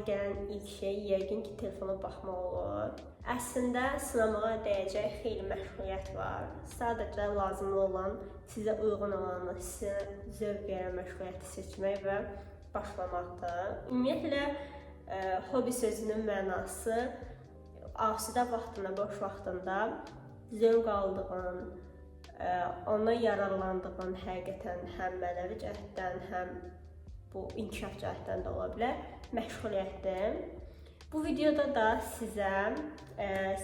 gələn ilk şey yəqin ki, telefona baxmaq olur. Əslində sınamağa dəyəcək xeyli məşğuliyyət var. Sadəcə lazımlı olan sizə uyğun olanı, sizə zövq verən məşğuliyyəti seçmək və başlamaqdır. Ümumiyyətlə, hobi sözünün mənası asudə vaxtında, boş vaxtında zövq aldığın, ona yararlandığın həqiqətən həm mənəvi cəhətdən, həm bu inkişaf cəhətdən də ola bilər, məşğuliyyətdir. Bu videoda da sizə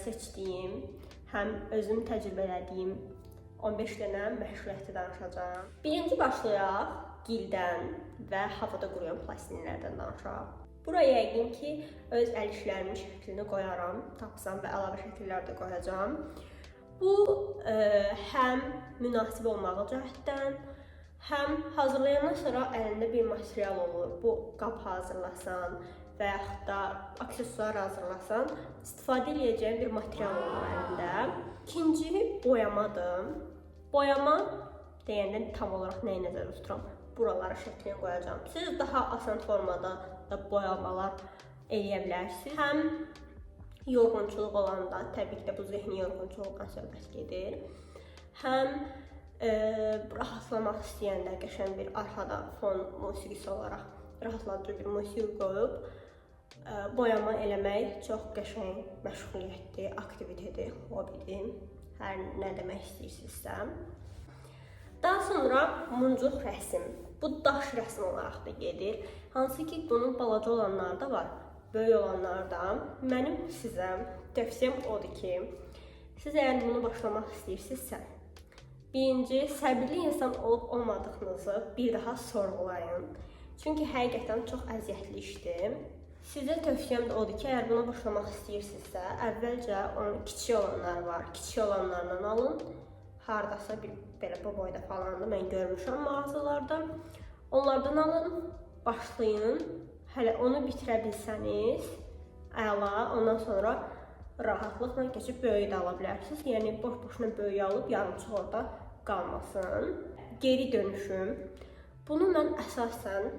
seçdiyim, həm özüm təcrübə elədiyim 15 dənə məşğuliyyəti danışacağam. Birinci başlayaq gildən və havada quruyan plastinlərdən danışaq. Buraya yəqin ki, öz əl işlərimin şəklini qoyaram, tapsam və əlavə şəkillər də qoyacağam. Bu, həm münasib olmağı cəhətdən, həm hazırlayandan sonra əlində bir material olur. Bu, qab hazırlasan və yaxud da aksesuar hazırlasan, istifadə edəcəyin bir material olur əlində. İkinci, boyamadır. Boyama deyəndə tam olaraq nəyi nəzərdə tuturam? Buralara şəklini qoyacağam. Siz daha asan formada da boyamalar eləyə bilərsiniz. Həm yorğunçuluq olanda, təbii ki də bu zehni yorğunçuluqdan söhbət gedir. Həm rahatlamaq istəyəndə qəşəng bir arxada fon musiqisi olaraq rahatladıcı bir musiqi qoyub boyama eləmək çox qəşəng məşğuliyyətdir, aktivitedir, hobidir, hər nə demək istəyirsinizsə. Daha sonra muncuq rəsm. Bu daş rəsm olaraq da gedir. Hansı ki, bunun balaca olanları da var, böyük olanları da. Mənim sizə tövsiyəm odur ki, siz əgər bunu başlamaq istəyirsinizsə, birinci, səbirli insan olub-olmadığınızı bir daha sorğulayın. Çünki həqiqətən çox əziyyətli işdir. Sizə tövsiyəm də odur ki, əgər buna başlamaq istəyirsinizsə, əvvəlcə onun kiçik olanları var, kiçik olanlardan alın. Haradasa bir belə bu boyda falandır, mən görmüşəm mağazalarda. Onlardan alın, başlayın. Hələ onu bitirə bilsəniz, əla, ondan sonra rahatlıqla keçib böyüyü də ala bilərsiniz. Yəni, boş-boşuna böyüyü alıb yarımçıq orada qalmasın. Geri dönüşüm. Bunu mən əsasən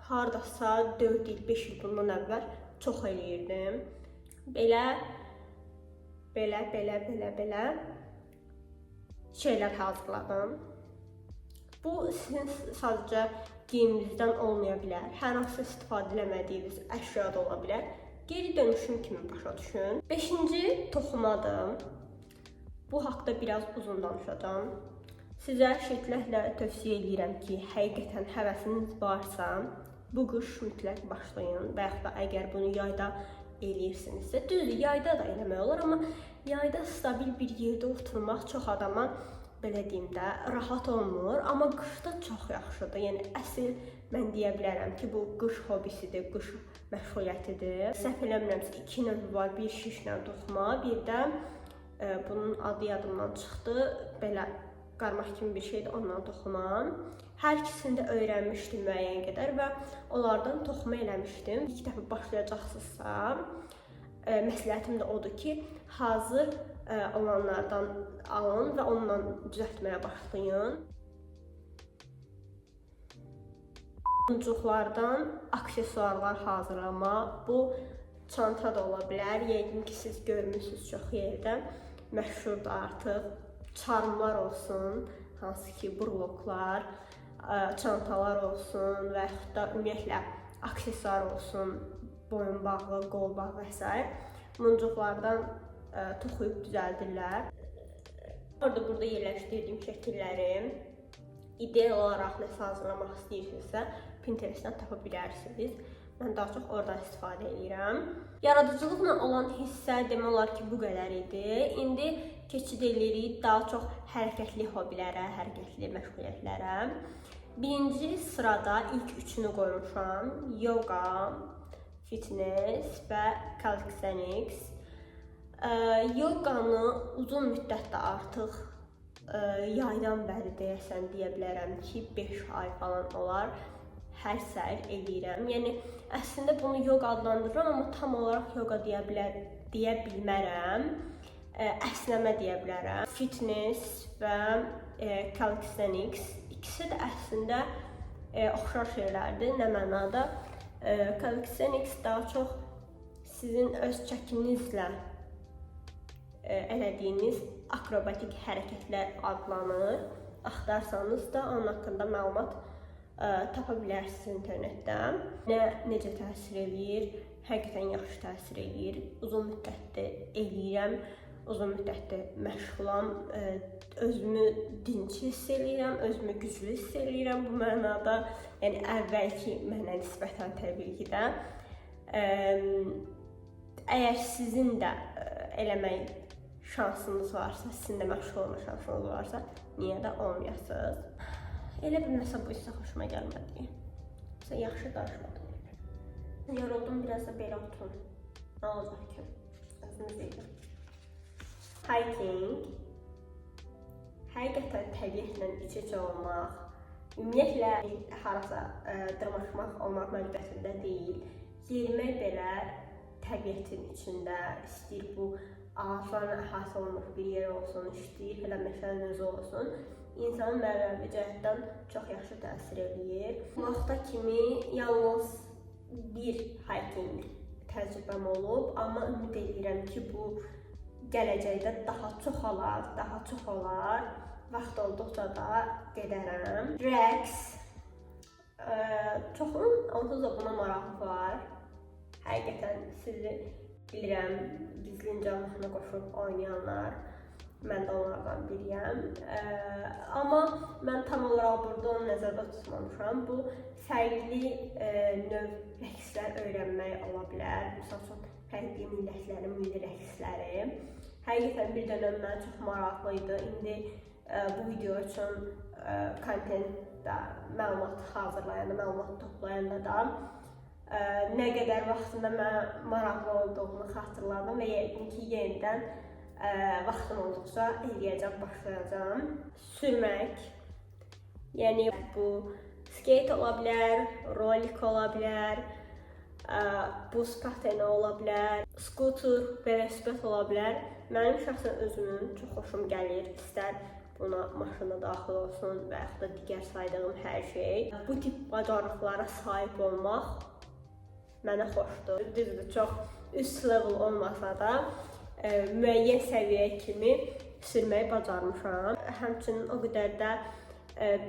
haradasa 4 il, 5 il bundan əvvəl çox eləyirdim. Belə şeylər hazırladım. Bu, sizin sadəcə geyiminizdən olmaya bilər. Hər hansı istifadə eləmədiyiniz əşya da ola bilər. Geri dönüşüm kimi başa düşün. 5-ci toxumadır. Bu haqda biraz uzun danışacağım. Sizə şidətlə tövsiyə edirəm ki, həqiqətən həvəsiniz varsa, bu qış mütləq başlayın və yaxud da əgər bunu yayda eləyirsinizsə, düzdür, yayda da eləmək olur, amma yayda stabil bir yerdə oturmaq çox adama, belə deyim də, rahat olmur, amma qışda çox yaxşıdır. Yəni, əsl mən deyə bilərəm ki, bu qış hobisidir, qış məşğuliyyətidir. Səhv eləmirəmsə, 2 növ var, bir şişlə toxuma, bir də bunun adı yadımdan çıxdı, belə qarmaq kimi bir şeydir, ondan toxuma. Hər ikisini də öyrənmişdim müəyyən qədər və onlardan toxuma eləmişdim. İlk dəfə başlayacaqsınızsa, məsləhətim də odur ki, hazır olanlardan alın və onunla düzəltməyə başlayın. Muncuqlardan aksesuarlar hazırlama. Bu, çanta da ola bilər. Yəqin ki, siz görmüşsünüz çox yerdə. Məşhurdur artıq. Charmlar olsun, hansı ki, burloklar, çantalar olsun və yaxud da ümumiyyətlə aksesuar olsun, boyun bağı, qol bağı və s. Muncuqlardan toxuyub düzəldirlər. Burada yerləşdirdiyim şəkilləri ideal olaraq nəsə hazırlamaq istəyirsinizsə, Pinterestdən tapa bilərsiniz. Mən daha çox oradan istifadə edirəm. Yaradıcılıqla olan hissə demək olar ki, bu qədər idi. İndi keçid edirik daha çox hərəkətli hobilərə, hərəkətli məşğuliyyətlərə. Birinci sırada ilk üçünü qoymuşam. Yoga, fitness və calisthenics. Yoganı uzun müddətdə artıq yaydan bəri deyəsən deyə bilərəm ki, 5 ay falan olar. Hər səhər eləyirəm. Yəni, əslində bunu yoga adlandırıram, amma tam olaraq yoga deyə bilmərəm. Əsnəmə deyə bilərəm. Fitness və calisthenics ikisi də əslində oxşar şeylərdir. Nə mənada? Calisthenics daha çox sizin öz çəkinizlə elədiyiniz akrobatik hərəkətlər adlanır. Axtarsanız da onun haqqında məlumat tapa bilərsiniz internetdən. Necə təsir eləyir? Həqiqətən yaxşı təsir eləyir. Uzun müddətdir eləyirəm, uzun müddətdir məşğulam, özümü dinç hiss eləyirəm, özümü güclü hiss eləyirəm bu mənada. Yəni əvvəlki mənə nisbətən təbii ki də. Əgər sizin də eləmək şansınız varsa, sizin də məşğul olma şansınız varsa, niyə də olmayasınız? Elə bilməsə bu isə xoşuma gəlmədi. Yaxşı danışmadım. Yoruldum, biraz da belə oturun. Nə olacaq ki? Özünüz deyiləm. Hiking. Həqiqətən təbiətlə iç-içə olmaq, ümumiyyətlə harasa dırmaşmaq olmaq məcburiyyətində deyil. Yerimək belə təbiətin içində, istəyir bu ağaclarla əhatə olunmuş bir yer olsun, istəyir elə meşənin özü olsun. İnsanın mənəvi cəhətdən çox yaxşı təsir eləyir. Bu vaxta kimi yalnız bir hiking təcrübəm olub, amma ümid edirəm ki, bu gələcəkdə daha çox olar. Vaxt olduqca da gedərəm. Rəqs. Çoxunun onsuz da buna marağı var. Həqiqətən sizi bilirəm, gizlincə mahnı qoşub oynayanlar. Mən də onlardan biriyəm. Amma mən tam olaraq burada onu nəzərdə tutmamışam. Bu fərqli növ rəqslər öyrənmək ola bilər. Məsəl üçün, fərqli millətlərin milli rəqsləri. Həqiqətən bir dönəm mənə çox maraqlı idi. İndi bu video üçün kontentdə məlumat hazırlayanda, məlumat toplayanda da nə qədər vaxtında mənə maraqlı olduğunu xatırladım və yəqin ki, yenidən vaxtım olduqca eləyəcəm, başlayacağım. Sürmək, yəni bu skate ola bilər, rolik ola bilər, buz pateni ola bilər, skuter, velosiped ola bilər. Mənim şəxsən özümün çox xoşum gəlir, istər buna maşına daxil olsun və yaxud da digər saydığım hər şey. Bu tip bacarıqlara sahib olmaq mənə xoşdur. Düzdür, çox üst level olmasa da müəyyən səviyyəyə kimi sürməyi bacarmışam. Həmçinin o qədər də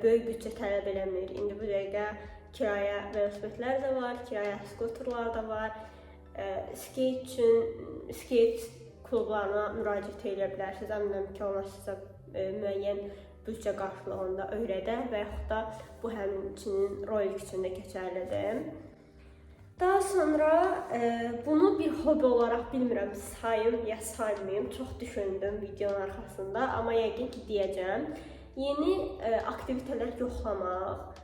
böyük büdcə tələb eləmir. İndi bu dəqiqə kirayə velosipedlər də var, kirayə skuterlar da var. Skate üçün skate klublarına müraciət edə bilərsiniz. Əminəm ki, onlar sizə müəyyən büdcə qarşılığında öyrədər və yaxud da bu həmçinin rolik üçün də keçərlidir. Daha sonra bunu bir hobi olaraq bilmirəm, sayım ya saymayım, çox düşündüm videonun arxasında, amma yəqin ki deyəcəm. Yeni aktivitələr yoxlamaq.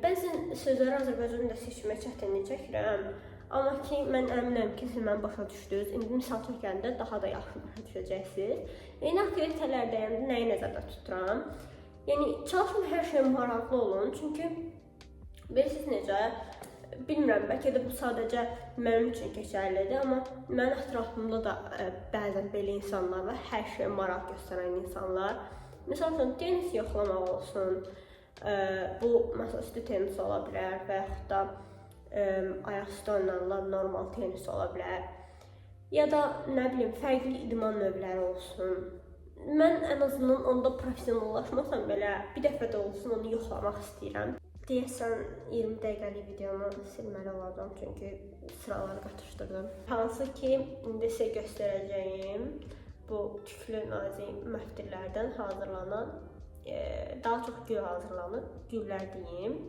Bəzən sözləri Azərbaycanda seçmə çətinlik çəkirəm, amma ki mən əminəm ki siz mən başa düşdünüz. İndi misal çəkəndə daha da yaxşı başa düşəcəksiniz. Yeni aktivitələr deyəndə nəyi nəzərdə tuturam? Yəni çalışın hər şey maraqlı olun, çünki bilirsiniz necə? Bilmirəm, bəlkə də bu sadəcə mənim üçün keçərlidir, amma mənim ətrafımda da bəzən belə insanlar var, hər şeyə maraq göstərən insanlar. Məsəl üçün, tenis yoxlamaq olsun, bu masaüstü tenis ola bilər və yaxud da ayaqüstü oynanılan normal tenis ola bilər. Ya da, nə bilim, fərqli idman növləri olsun. Mən ən azından onda professionallaşmasam belə bir dəfə də olsun onu yoxlamaq istəyirəm. Deyəsən 20 dəqiqəlik videonu silməli olacağım, çünki sıraları qatışdırdım. Hansı ki, indi sizə göstərəcəyim bu tüklü nazik məftillərdən hazırlanan, daha çox gül hazırlanır, güllər deyim.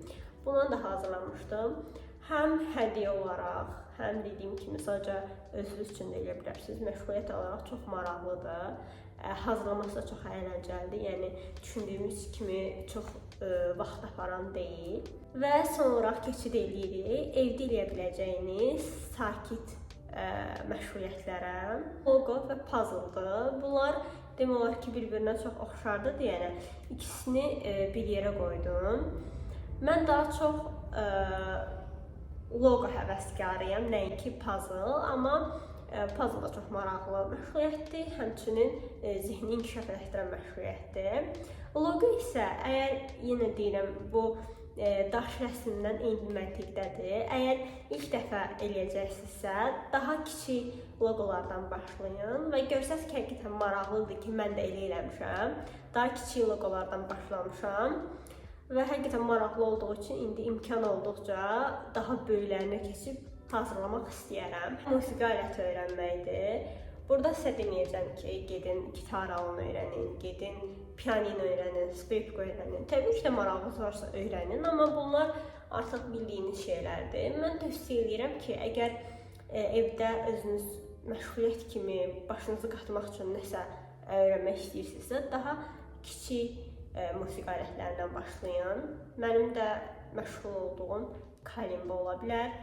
Bundan da hazırlamışdım. Həm hədiyyə olaraq, həm dediyim kimi sadəcə özünüz üçün də eləyə bilərsiniz. Məşğuliyyət olaraq çox maraqlıdır. Hazırlaması da çox əyləncəlidir. Yəni düşündüyümüz kimi çox vaxt aparan deyil. Və son olaraq keçid eləyirik evdə eləyə biləcəyiniz sakit məşğuliyyətlərə. Logo və puzzle'dır. Bunlar demək olar ki, bir-birinə çox oxşardır. Yəni ikisini bir yerə qoydum. Mən daha çox logo həvəskarıyam, nəinki puzzle, amma puzzle da çox maraqlı məşğuliyyətdir, həmçinin zihni inkişaf etdirən məşğuliyyətdir. Logo isə, əgər yenə deyirəm, bu daş rəsmindən eyni məntiqdədir. Əgər ilk dəfə eləyəcəksinizsə, daha kiçik loqolardan başlayın və görsəz ki, həqiqətən maraqlıdır ki, mən də elə eləmişəm. Daha kiçik loqolardan başlamışam və həqiqətən maraqlı olduğu üçün indi imkan olduqca daha böyüklərinə keçib hazırlamaq istəyərəm. Musiqi aləti öyrənməkdir. Burada sizə deməyəcəm ki, gedin gitar alın öyrənin, gedin pianino öyrənin, skripka öyrənin. Təbii ki də marağınız varsa öyrənin, amma bunlar artıq bildiyiniz şeylərdir. Mən tövsiyə edirəm ki, əgər evdə özünüz məşğuliyyət kimi başınızı qatmaq üçün nəsə öyrənmək istəyirsinizsə, daha kiçik musiqi alətlərindən başlayın. Mənim də məşğul olduğum kalimba ola bilər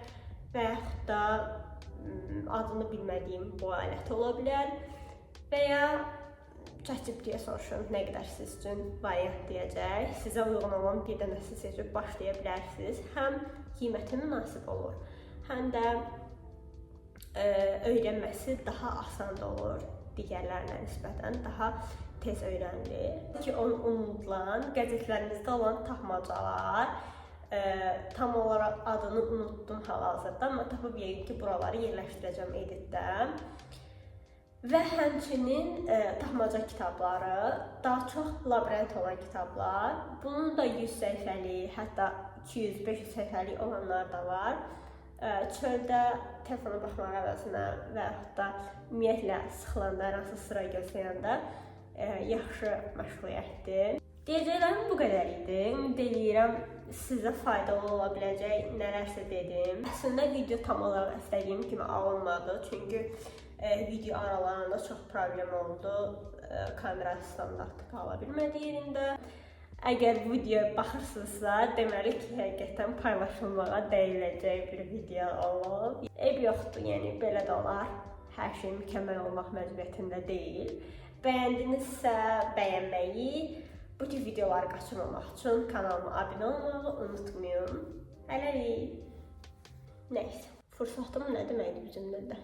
və yaxud da adını bilmədiyim bu alət ola bilər və ya ChatGPT-yə soruşun, nə qədər siz üçün variant deyəcək. Sizə uyğun olan bir dənəsi seçib başlaya bilərsiniz. Həm qiyməti münasib olur, həm də öyrənməsi daha asan olur. Digərlərinə nisbətən daha tez öyrənilir. Ki, unudulan, qəzetlərinizdə olan tapmacalar, tam olaraq adını unutdum hal-hazırda, amma tapıb yeyib ki, buraları yerləşdirəcəm editdə. Və həmçinin tapmaca kitabları, daha çox labirint olan kitablar. Bunun da 100 səhifəlik, hətta 200-500 səhifəlik olanlar da var. Çöldə telefona baxmaq əvəzinə və yaxud da ümumiyyətlə sıxılanda, hər hansı sıra gözləyəndə yaxşı məşğuliyyətdir. Deyəcəklərim bu qədər idi. Ümid edirəm sizə faydalı ola biləcək nələrsə dedim. Əslində video tam olaraq istədiyim kimi alınmadı, çünki video aralarında çox problem oldu. Kamera standartı qala bilmədi yerində. Əgər videoya baxırsınızsa, deməli ki, həqiqətən paylaşılmağa dəyiləcək bir video olub. Eyb yoxdur, yəni belə də olar. Hər şey mükəmməl olmaq məcburiyyətində deyil. Bəyəndinizsə bəyənməyi, bu tür videoları qaçırmamaq üçün kanalıma abunə olmağı unutmayın. Hələlik. Nəysə, fürsatım nə deməkdir bu cümlədə?